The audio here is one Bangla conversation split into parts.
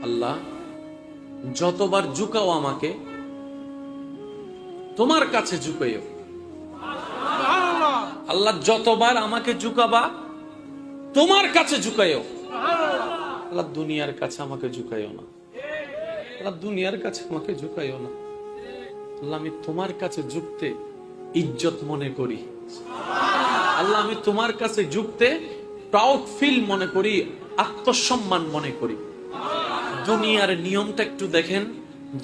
আল্লাহ যতবার ঝুঁকাও আমাকে তোমার কাছে ঝুঁকাইও। আল্লাহ যতবার আমাকে ঝুঁকাবা তোমার কাছে ঝুঁকাইও। আল্লাহ দুনিয়ার কাছে আমাকে ঝুঁকাইও না, আল্লাহ দুনিয়ার কাছে আমাকে ঝুঁকাইও না। আল্লাহ আমি তোমার কাছে ঝুঁকতে ইজ্জত মনে করি। আল্লাহ আমি তোমার কাছে ঝুঁকতে প্রাউড ফিল মনে করি, আত্মসম্মান মনে করি। দুনিয়ার নিয়মটা একটু দেখেন,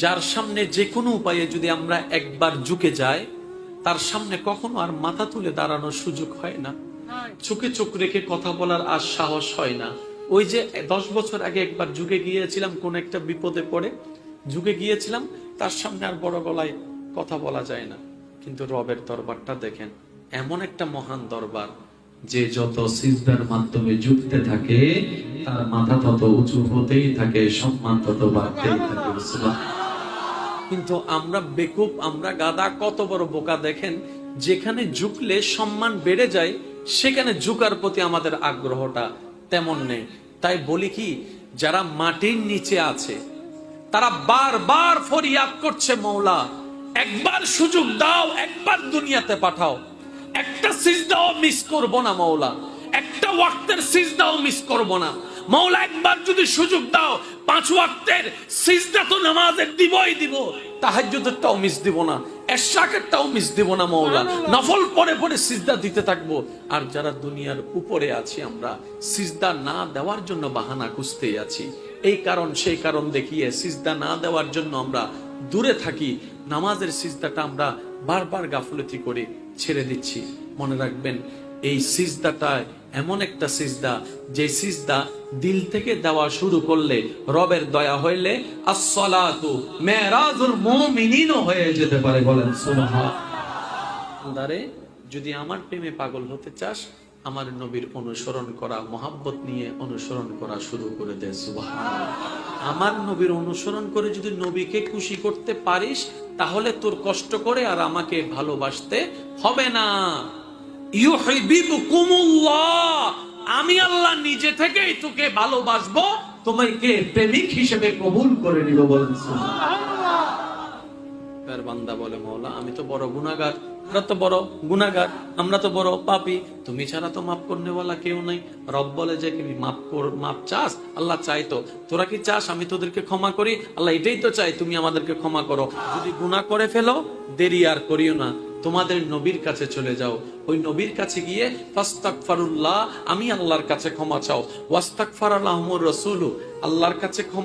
যার সামনে যে কোনো উপায়ে যদি আমরা একবার ঝুঁকে যাই তার সামনে কখনো আর মাথা তুলে দাঁড়ানোর সুযোগ হয় না, চোখে চোখ রেখে কথা বলার আর সাহস হয় না। ওই যে 10 বছর আগে একবার ঝুঁকে গিয়েছিলাম, কোন একটা বিপদে পড়ে ঝুঁকে গিয়েছিলাম, তার সামনে আর বড় গলায় কথা বলা যায় না। কিন্তু রবের দরবারটা দেখেন, এমন একটা মহান দরবার যে যত সিজদার মাধ্যমে ঝুঁকতে থাকে তার মাথা তত উঁচু হতেই থাকে, সম্মান তত বাড়তেই থাকে। কিন্তু আমরা বেকুব, আমরা গাদা, কত বড় বোকা দেখেন, যেখানে ঝুঁকলে সম্মান বেড়ে যায় সেখানে ঝুঁকার প্রতি আমাদের আগ্রহটা তেমন নেই। তাই বলি কি, যারা মাটির নিচে আছে তারা বারবার ফরিয়াদ করছে, মওলা একবার সুযোগ দাও, একবার দুনিয়াতে পাঠাও, একটা সিজদাও মিস করব না মওলা, একটা ওয়াক্তের সিজদাও মিস করব না মওলা, একবার যদি সুযোগ দাও 5 ওয়াক্তের সিজদা তো নামাজের দিবই দিব, তাহাজ্জুদেরটাও মিস দিব না, এশরাকেরটাও মিস দিব না মওলা, নফল পড়ে পড়ে সিজদা দিতে থাকবো। আর যারা দুনিয়ার উপরে আছি আমরা সিজদা না দেওয়ার জন্য বাহানা খুঁজতেই আছি, এই কারণ সেই কারণ দেখিয়ে সিজদা না দেওয়ার জন্য আমরা দূরে থাকি, নামাজের সিজদাটা আমরা বারবার গাফলতি করে ছেড়ে দিচ্ছি। মনে রাখবেন, এই সিজদাটা এমন একটা সিজদা যে সিজদা দিল থেকে দেওয়া শুরু করলে, রবের দয়া হইলে আসসালাতু মেরাজুল মুমিনিন হয়ে যেতে পারে। বলেন সুবহানাল্লাহ। যদি আমার প্রেমে পাগল হতে চাস, আমার নবীর অনুসরণ করা, মোহাব্বত নিয়ে অনুসরণ করা শুরু করে দে। সুবহানাল্লাহ। আমার নবীর অনুসরণ করে যদি নবীকে খুশি করতে পারিস, তাহলে তোর কষ্ট করে আর আমাকে ভালোবাসতে হবে না। ইউহিব্বুকুমুল্লাহ, আমি আল্লাহ নিজে থেকেই তোকে ভালোবাসবো, তোমাকে প্রেমিক হিসেবে কবুল করে নিব। বলেন সুবহানাল্লাহ। তার বান্দা বলে, মওলা আমি তো বড় গুনাহগার, আমরা তো বড় গুনাহগার, আমরা তো বড় পাপী, তুমি ছাড়া তো মাফ করনেওয়ালা কেউ নাই। রব বলে যে তুমি মাফ চাস, আল্লাহ চাই তো, তোরা কি চাস আমি তোদেরকে ক্ষমা করি? আল্লাহ এটাই তো চাই, তুমি আমাদেরকে ক্ষমা করো। যদি গুনাহ করে ফেলো দেরি আর করিও না, তোমাদের নবীর কাছে চলে যাও, ওই নবীর কাছে গিয়ে ফাস্তাগফিরুল্লাহ, আমি আল্লাহর কাছে ক্ষমা চাও, ওয়াস্তাগফারা লাহুমুর রাসূলু, আল্লাহর কাছে ক্ষমা